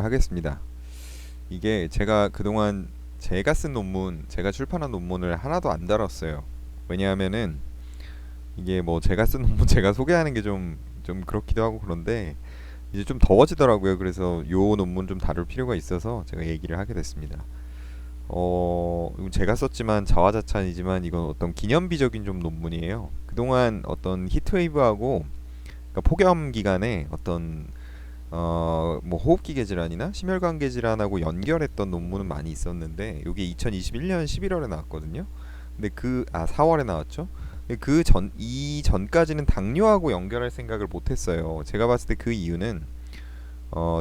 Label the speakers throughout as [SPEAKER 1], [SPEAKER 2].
[SPEAKER 1] 하겠습니다. 이게 제가 그동안 제가 쓴 논문, 제가 출판한 논문을 하나도 안 다뤘어요. 왜냐하면은 이게 뭐 제가 쓴 논문 제가 소개하는 게 좀 그렇기도 하고 그런데 이제 좀 더워지더라고요. 그래서 요 논문 좀 다룰 필요가 있어서 제가 얘기를 하게 됐습니다. 이건 제가 썼지만 자화자찬이지만 이건 어떤 기념비적인 좀 논문이에요. 그동안 어떤 히트웨이브하고 그러니까 폭염 기간에 어떤 뭐 호흡기계 질환이나 심혈관계 질환하고 연결했던 논문은 많이 있었는데 이게 2021년 11월에 나왔거든요. 근데 4월에 나왔죠. 이전까지는 당뇨하고 연결할 생각을 못했어요. 제가 봤을 때 그 이유는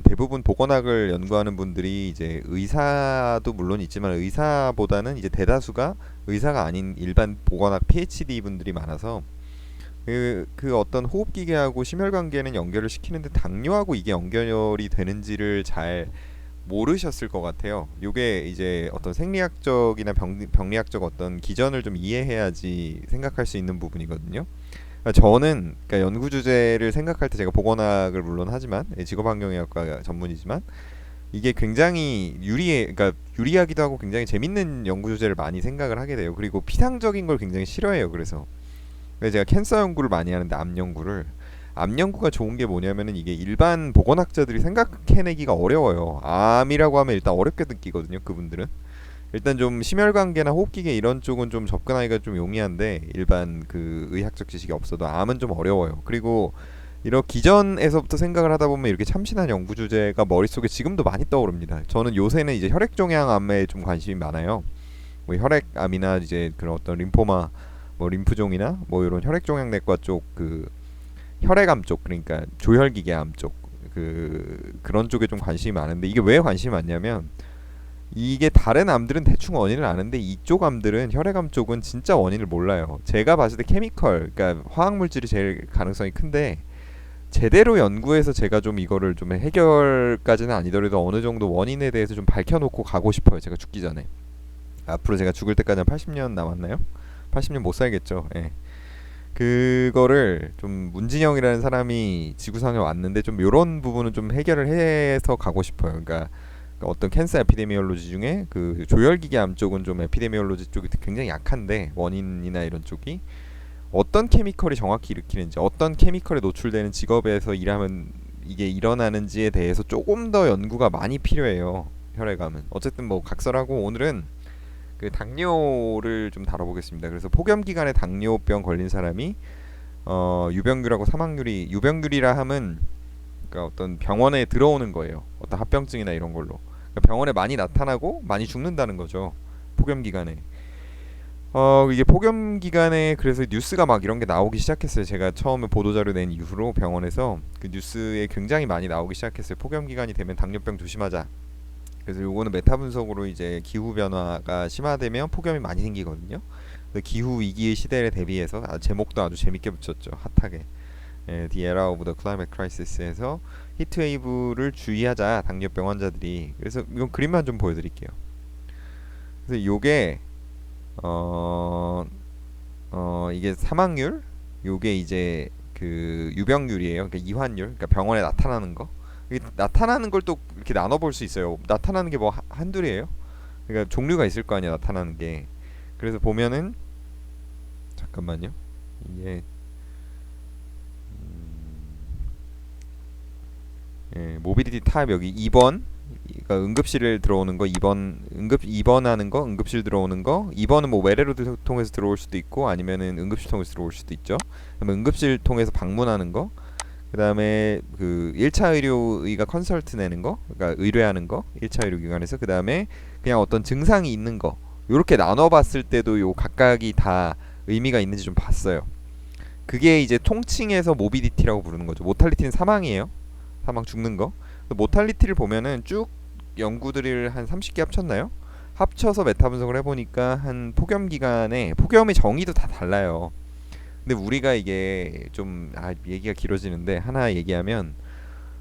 [SPEAKER 1] 대부분 보건학을 연구하는 분들이 이제 의사도 물론 있지만 의사보다는 이제 대다수가 의사가 아닌 일반 보건학 PhD 분들이 많아서 그 어떤 호흡기계하고 심혈관계는 연결을 시키는데 당뇨하고 이게 연결이 되는지를 잘 모르셨을 것 같아요. 요게 이제 어떤 생리학적이나 병리학적 어떤 기전을 좀 이해해야지 생각할 수 있는 부분이거든요. 그러니까 저는 그러니까 연구 주제를 생각할 때 제가 보건학을 물론 하지만 직업환경의학과 전문이지만 이게 굉장히 그러니까 유리하기도 하고 굉장히 재밌는 연구 주제를 많이 생각을 하게 돼요. 그리고 피상적인 걸 굉장히 싫어해요. 그래서 제가 캔서 연구를 많이 하는데 암 연구가 좋은 게 뭐냐면은 이게 일반 보건학자들이 생각해내기가 어려워요. 암이라고 하면 일단 어렵게 느끼거든요. 그분들은 일단 좀 심혈관계나 호흡기계 이런 쪽은 좀 접근하기가 좀 용이한데 일반 그 의학적 지식이 없어도 암은 좀 어려워요. 그리고 이런 기전에서부터 생각을 하다 보면 이렇게 참신한 연구 주제가 머릿속에 지금도 많이 떠오릅니다. 저는 요새는 이제 혈액종양암에 좀 관심이 많아요. 뭐 혈액암이나 이제 그런 어떤 림포마 뭐 림프종이나 뭐 이런 혈액종양내과 쪽 혈액암 쪽 그러니까 조혈기계암 쪽 그런 쪽에 좀 관심이 많은데 이게 왜 관심이 많냐면 이게 다른 암들은 대충 원인을 아는데 이쪽 암들은 혈액암 쪽은 진짜 원인을 몰라요. 제가 봤을 때 그러니까 화학 물질이 제일 가능성이 큰데 제대로 연구해서 제가 좀 이거를 좀 해결까지는 아니더라도 어느 정도 원인에 대해서 좀 밝혀놓고 가고 싶어요. 제가 죽기 전에. 앞으로 제가 죽을 때까지 한 80년 남았나요? 80년 못 살겠죠. 예. 그거를 좀 문진영이라는 사람이 지구상에 왔는데 좀 요런 부분은 좀 해결을 해서 가고 싶어요. 그러니까 어떤 캔서 에피데미올로지 중에 그 조혈기계암 쪽은 좀 에피데미올로지 쪽이 굉장히 약한데 원인이나 이런 쪽이 어떤 케미컬이 정확히 일으키는지 어떤 케미컬에 노출되는 직업에서 일하면 이게 일어나는지에 대해서 조금 더 연구가 많이 필요해요. 혈액암은 어쨌든 뭐 각설하고 오늘은 그 당뇨를 좀 다뤄보겠습니다. 그래서 폭염 기간에 당뇨병 걸린 사람이 유병률하고 사망률이 유병률이라 함은 그러니까 어떤 병원에 들어오는 거예요. 어떤 합병증이나 이런 걸로 그러니까 병원에 많이 나타나고 많이 죽는다는 거죠. 폭염 기간에. 이게 폭염 기간에 그래서 뉴스가 막 이런 게 나오기 시작했어요. 제가 처음에 보도자료 낸 이후로 병원에서 그 뉴스에 굉장히 많이 나오기 시작했어요. 폭염 기간이 되면 당뇨병 조심하자. 그래서 요거는 메타 분석으로 이제 기후 변화가 심화되면 폭염이 많이 생기거든요. 기후 위기의 시대에 대비해서 제목도 아주 재밌게 붙였죠. 핫하게. The Era of the Climate Crisis에서 히트웨이브를 주의하자 당뇨병 환자들이. 그래서 이건 그림만 좀 보여드릴게요. 그래서 요게 이게 사망률, 요게 이제 그 유병률이에요. 그러니까 이환율, 그러니까 병원에 나타나는 거. 나타나는 걸 또 이렇게 나눠 볼 수 있어요. 나타나는 게 뭐 한둘이에요. 그러니까 종류가 있을 거 아니야 나타나는 게. 그래서 보면은 잠깐만요. 이게 모빌리티 타입 여기 2번 그러니까 응급실을 들어오는 거 2번 입원하는 거 응급실 들어오는 거 2번은 뭐 외래로 통해서 들어올 수도 있고 아니면은 응급실 통해서 들어올 수도 있죠. 그러면 응급실 통해서 방문하는 거 그 다음에 그 1차 의료의가 컨설트 내는 거 그러니까 의뢰하는 거 1차 의료기관에서 그 다음에 그냥 어떤 증상이 있는 거 요렇게 나눠봤을 때도 요 각각이 다 의미가 있는지 좀 봤어요. 그게 이제 통칭해서 모비디티라고 부르는 거죠. 모탈리티는 사망이에요. 사망 죽는 거. 모탈리티를 보면은 쭉 연구들을 한 30개 합쳤나요? 합쳐서 메타 분석을 해보니까 한 폭염 기간에 폭염의 정의도 다 달라요. 근데 우리가 이게 좀 얘기가 길어지는데 하나 얘기하면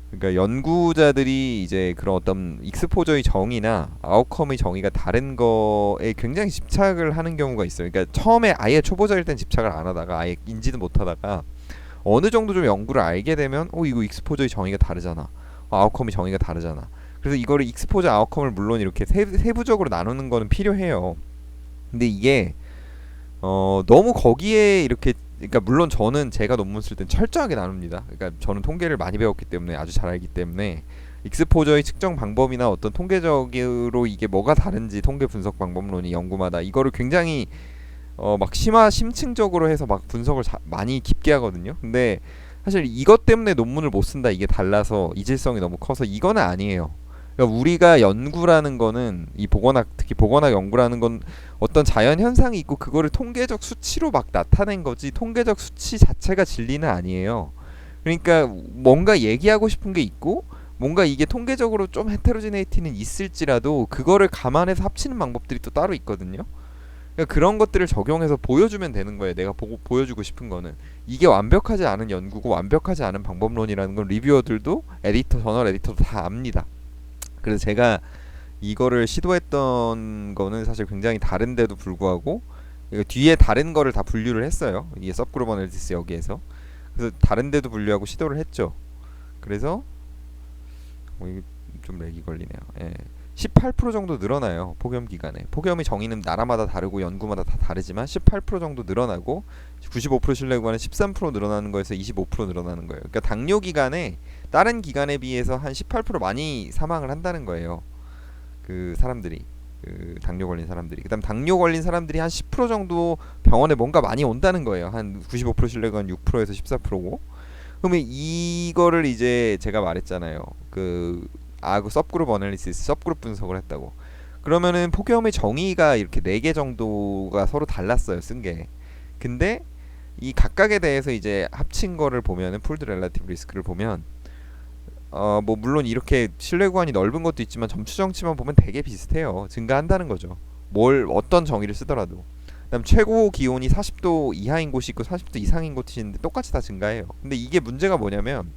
[SPEAKER 1] 그러니까 연구자들이 이제 그런 어떤 익스포저의 정의나 아웃컴의 정의가 다른 거에 굉장히 집착을 하는 경우가 있어요. 그러니까 처음에 아예 초보자일 땐 집착을 안 하다가 아예 인지도 못 하다가 어느 정도 좀 연구를 알게 되면 이거 익스포저의 정의가 다르잖아. 아웃컴의 정의가 다르잖아. 그래서 이거를 익스포저 아웃컴을 물론 이렇게 세부적으로 나누는 거는 필요해요. 근데 이게 너무 거기에 이렇게, 그러니까 물론 저는 제가 논문 쓸 땐 철저하게 나눕니다. 그러니까 저는 통계를 많이 배웠기 때문에 아주 잘 알기 때문에 익스포저의 측정 방법이나 어떤 통계적으로 이게 뭐가 다른지 통계 분석 방법론이 연구마다 이거를 굉장히 막 심층적으로 해서 막 분석을 많이 깊게 하거든요. 근데 사실 이것 때문에 논문을 못 쓴다, 이게 달라서 이질성이 너무 커서 이거는 아니에요. 그러니까 우리가 연구라는 거는 이 보건학, 특히 보건학 연구라는 건 어떤 자연 현상이 있고 그거를 통계적 수치로 막 나타낸 거지, 통계적 수치 자체가 진리는 아니에요. 그러니까 뭔가 얘기하고 싶은 게 있고 뭔가 이게 통계적으로 좀 헤테로지네이티는 있을지라도 그거를 감안해서 합치는 방법들이 또 따로 있거든요. 그러니까 그런 것들을 적용해서 보여주면 되는 거예요. 내가 보여주고 싶은 거는 이게 완벽하지 않은 연구고 완벽하지 않은 방법론이라는 건 리뷰어들도 저널 에디터도 다 압니다. 그래서 제가 이거를 시도했던 거는 사실 굉장히 다른데도 불구하고 이거 뒤에 다른 거를 다 분류를 했어요. 이게 서브그룹 어널리시스 여기에서. 그래서 다른데도 분류하고 시도를 했죠. 그래서 이게 좀 렉이 걸리네요. 예. 18% 정도 늘어나요. 폭염 기간에. 폭염의 정의는 나라마다 다르고 연구마다 다 다르지만 18% 정도 늘어나고 95% 신뢰 구간은 13% 늘어나는 거에서 25% 늘어나는 거예요. 그러니까 당뇨 기간에 다른 기간에 비해서 한 18% 많이 사망을 한다는 거예요. 그 사람들이, 그 당뇨 걸린 사람들이. 그다음 당뇨 걸린 사람들이 한 10% 정도 병원에 뭔가 많이 온다는 거예요. 한 95% 신뢰 구간 6%에서 14%고. 그러면 이거를 이제 제가 말했잖아요. 그 서브그룹 어널리시스, 서브그룹 분석을 했다고. 그러면은 폭염의 정의가 이렇게 4개 정도가 서로 달랐어요, 쓴 게. 근데 이 각각에 대해서 이제 합친 거를 보면은 풀드 렐라티브 리스크를 보면 뭐 물론 이렇게 신뢰 구간이 넓은 것도 있지만 점추정치만 보면 되게 비슷해요. 증가한다는 거죠. 뭘 어떤 정의를 쓰더라도. 그다음 최고 기온이 40도 이하인 곳이 있고 40도 이상인 곳이 있는데 똑같이 다 증가해요. 근데 이게 문제가 뭐냐면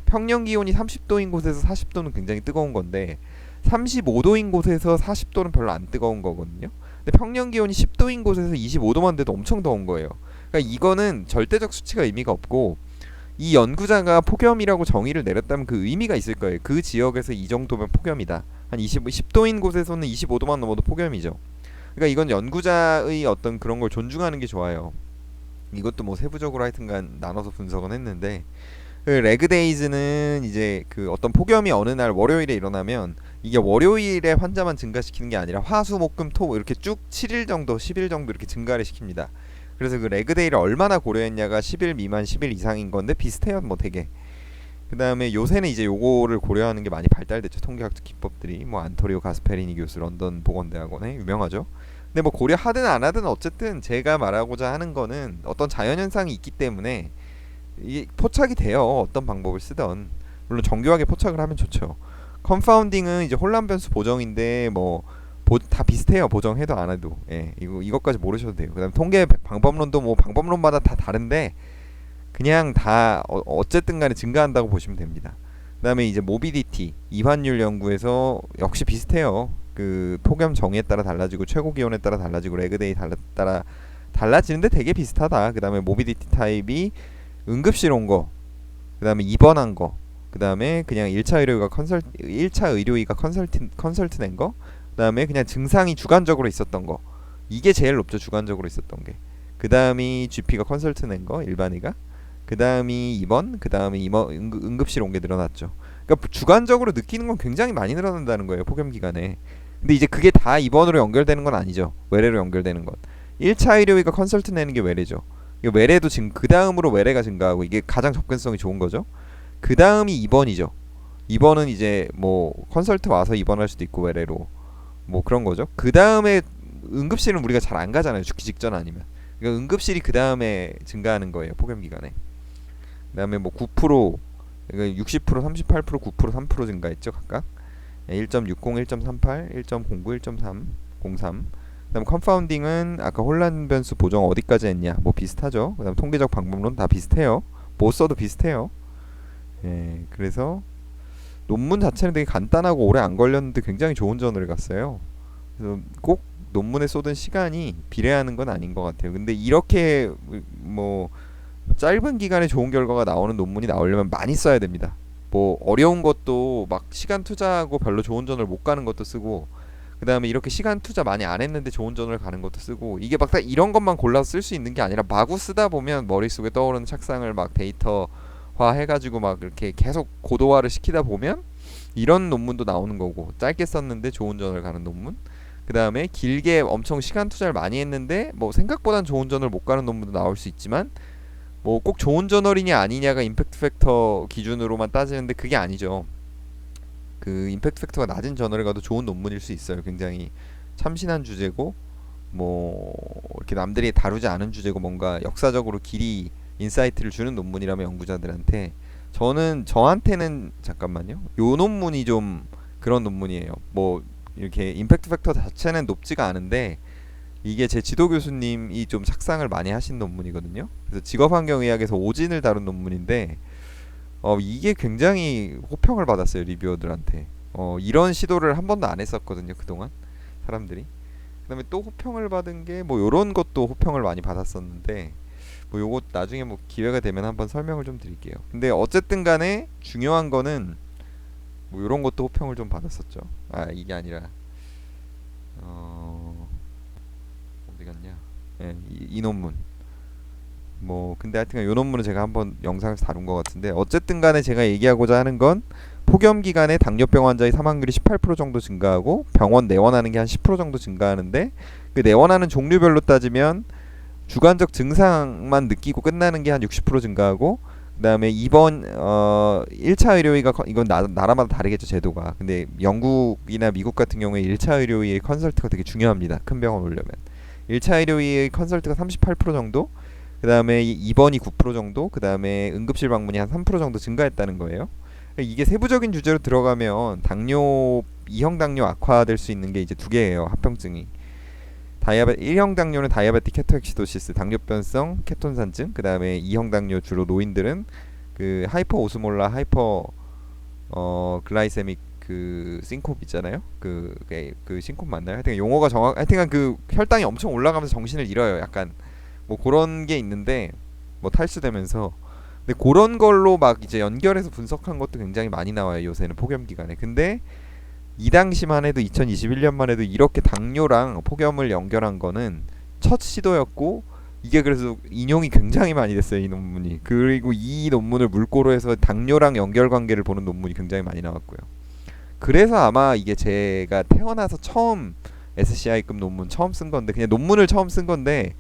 [SPEAKER 1] 평년 기온이 30도인 곳에서 40도는 굉장히 뜨거운 건데 35도인 곳에서 40도는 별로 안 뜨거운 거거든요. 근데 평년 기온이 10도인 곳에서 25도만 돼도 엄청 더운 거예요. 그러니까 이거는 절대적 수치가 의미가 없고 이 연구자가 폭염이라고 정의를 내렸다면 그 의미가 있을 거예요. 그 지역에서 이 정도면 폭염이다. 한 10도인 곳에서는 25도만 넘어도 폭염이죠. 그러니까 이건 연구자의 어떤 그런 걸 존중하는 게 좋아요. 이것도 뭐 세부적으로 하여튼간 나눠서 분석은 했는데 그 레그데이즈는 이제 그 어떤 폭염이 어느 날 월요일에 일어나면 이게 월요일에 환자만 증가시키는 게 아니라 화, 수, 목, 금, 토 이렇게 쭉 7일 정도, 10일 정도 이렇게 증가를 시킵니다. 그래서 그 레그데이를 얼마나 고려했냐가 10일 미만, 10일 이상인 건데 비슷해요, 뭐 되게. 그 다음에 요새는 이제 요거를 고려하는 게 많이 발달됐죠. 통계학적 기법들이. 뭐 안토리오 가스페리니 교수 런던 보건대학원에 유명하죠. 근데 뭐 고려하든 안 하든 어쨌든 제가 말하고자 하는 거는 어떤 자연현상이 있기 때문에 이게 포착이 돼요. 어떤 방법을 쓰던. 물론 정교하게 포착을 하면 좋죠. 컨파운딩은 이제 혼란 변수 보정인데 뭐 다 비슷해요. 보정해도 안 해도. 예, 이것까지 모르셔도 돼요. 그다음 통계 방법론도 뭐 방법론마다 다 다른데 그냥 다 어쨌든 간에 증가한다고 보시면 됩니다. 그다음에 이제 모비디티, 이환율 연구에서 역시 비슷해요. 그 폭염 정의에 따라 달라지고 최고 기온에 따라 달라지고 레그데이 따라 달라지는데 되게 비슷하다. 그다음에 모비디티 타입이 응급실 온 거, 그다음에 입원한 거, 그다음에 그냥 1차 의료의가 컨설트 낸 거, 그다음에 그냥 증상이 주관적으로 있었던 거. 이게 제일 높죠. 주관적으로 있었던 게. 그다음이 GP가 컨설트 낸 거, 일반의가. 그다음이 입원, 그다음에 응급실 온 게 늘어났죠. 그러니까 주관적으로 느끼는 건 굉장히 많이 늘어난다는 거예요. 폭염 기간에. 근데 이제 그게 다 입원으로 연결되는 건 아니죠. 외래로 연결되는 건. 1차 의료의가 컨설트 내는 게 외래죠. 외래도 지금 그 다음으로 외래가 증가하고 이게 가장 접근성이 좋은 거죠. 그 다음이 입원이죠. 입원은 이제 뭐 컨설트 와서 입원할 수도 있고 외래로 뭐 그런 거죠. 그 다음에 응급실은 우리가 잘 안 가잖아요. 죽기 직전 아니면. 그러니까 응급실이 그 다음에 증가하는 거예요. 폭염 기간에. 그다음에 뭐 9%, 그러니까 60%, 38%, 9%, 3% 증가했죠 각각. 1.60, 1.38, 1.09, 1.3, 03. 그다음 컨파운딩은 아까 혼란 변수 보정 어디까지 했냐 뭐 비슷하죠. 그다음 통계적 방법론 다 비슷해요. 뭐 써도 비슷해요. 예, 그래서 논문 자체는 되게 간단하고 오래 안 걸렸는데 굉장히 좋은 저널을 갔어요. 그래서 꼭 논문에 쏟은 시간이 비례하는 건 아닌 것 같아요. 근데 이렇게 뭐 짧은 기간에 좋은 결과가 나오는 논문이 나오려면 많이 써야 됩니다. 뭐 어려운 것도 막 시간 투자하고 별로 좋은 전을 못 가는 것도 쓰고, 그 다음에 이렇게 시간 투자 많이 안 했는데 좋은 전을 가는 것도 쓰고, 이게 막 다 이런 것만 골라서 쓸 수 있는 게 아니라 마구 쓰다 보면 머릿속에 떠오르는 착상을 막 데이터화 해가지고 막 이렇게 계속 고도화를 시키다 보면 이런 논문도 나오는 거고, 짧게 썼는데 좋은 전을 가는 논문, 그 다음에 길게 엄청 시간 투자를 많이 했는데 뭐 생각보단 좋은 전을 못 가는 논문도 나올 수 있지만, 뭐 꼭 좋은 저널이냐 아니냐가 임팩트 팩터 기준으로만 따지는데 그게 아니죠. 그 임팩트 팩터가 낮은 저널에 가도 좋은 논문일 수 있어요. 굉장히 참신한 주제고, 뭐 이렇게 남들이 다루지 않은 주제고, 뭔가 역사적으로 길이 인사이트를 주는 논문이라면 연구자들한테, 저한테는 잠깐만요, 요 논문이 좀 그런 논문이에요. 뭐 이렇게 임팩트 팩터 자체는 높지가 않은데 이게 제 지도 교수님이 좀 착상을 많이 하신 논문이거든요. 그래서 직업환경의학에서 오진을 다룬 논문인데, 이게 굉장히 호평을 받았어요, 리뷰어들한테. 이런 시도를 한 번도 안 했었거든요, 그동안 사람들이. 그다음에 또 호평을 받은 게 뭐 요런 것도 호평을 많이 받았었는데, 뭐 요거 나중에 뭐 기회가 되면 한번 설명을 좀 드릴게요. 근데 어쨌든 간에 중요한 거는 뭐 요런 것도 호평을 좀 받았었죠. 아, 이게 아니라 어디 갔냐? 예, 이 논문. 뭐 근데 하여튼 요 논문은 제가 한번 영상에서 다룬 것 같은데, 어쨌든 간에 제가 얘기하고자 하는 건, 폭염 기간에 당뇨병 환자의 사망률이 18% 정도 증가하고 병원 내원하는 게 한 10% 정도 증가하는데, 그 내원하는 종류별로 따지면 주관적 증상만 느끼고 끝나는 게 한 60% 증가하고, 그다음에 입원 1차 의료의가 이건 나라마다 다르겠죠, 제도가. 근데 영국이나 미국 같은 경우에 1차 의료의의 컨설트가 되게 중요합니다. 큰 병원 오려면 1차 의료의의 컨설트가 38% 정도, 그 다음에 입원이 9% 정도, 그 다음에 응급실 방문이 한 3% 정도 증가했다는 거예요. 이게 세부적인 주제로 들어가면 당뇨, 2형 당뇨 악화될 수 있는 게 이제 두 개예요, 합병증이. 1형 당뇨는 다이아베틱 케토엑시도시스, 당뇨병성 케톤산증. 그 다음에 2형 당뇨, 주로 노인들은 그 하이퍼 오스몰라, 하이퍼 글라이세믹 그 싱콥 있잖아요. 그 싱콥 맞나요? 하여튼 용어가 하여튼 그 혈당이 엄청 올라가면서 정신을 잃어요. 약간 뭐 그런 게 있는데, 뭐 탈수되면서. 근데 그런 걸로 막 이제 연결해서 분석한 것도 굉장히 많이 나와요, 요새는 폭염 기간에. 근데 이 당시만 해도 2021년만 해도 이렇게 당뇨랑 폭염을 연결한 거는 첫 시도였고, 이게 그래서 인용이 굉장히 많이 됐어요, 이 논문이. 그리고 이 논문을 물꼬로 해서 당뇨랑 연결관계를 보는 논문이 굉장히 많이 나왔고요. 그래서 아마 이게 제가 태어나서 처음 SCI급 논문 처음 쓴 건데, 그냥 논문을 처음 쓴 건데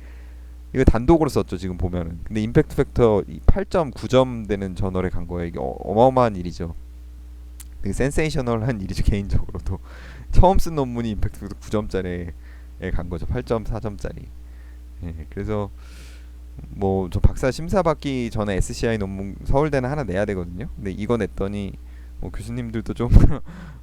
[SPEAKER 1] 이거 단독으로 썼죠, 지금 보면은. 근데 임팩트 팩터 8.9점 되는 저널에 간 거예요. 이게 어마어마한 일이죠. 되게 센세이셔널한 일이죠, 개인적으로도. 처음 쓴 논문이 임팩트 팩터 9점짜리에 간 거죠. 8.4점짜리. 예, 그래서 뭐 저 박사 심사 받기 전에 SCI 논문 서울대는 하나 내야 되거든요. 근데 이거 냈더니 뭐 교수님들도 좀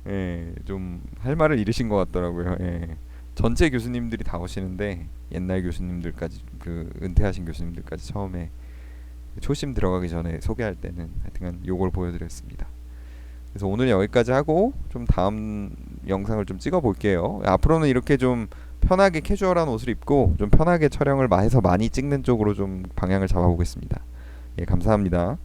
[SPEAKER 1] 예, 좀 할 말을 잃으신 것 같더라고요. 예. 전체 교수님들이 다 오시는데, 옛날 교수님들까지, 그 은퇴하신 교수님들까지 처음에 초심 들어가기 전에 소개할 때는 하여튼 요걸 보여드렸습니다. 그래서 오늘 여기까지 하고 좀 다음 영상을 좀 찍어 볼게요. 앞으로는 이렇게 좀 편하게 캐주얼한 옷을 입고 좀 편하게 촬영을 해서 많이 찍는 쪽으로 좀 방향을 잡아보겠습니다. 예, 감사합니다.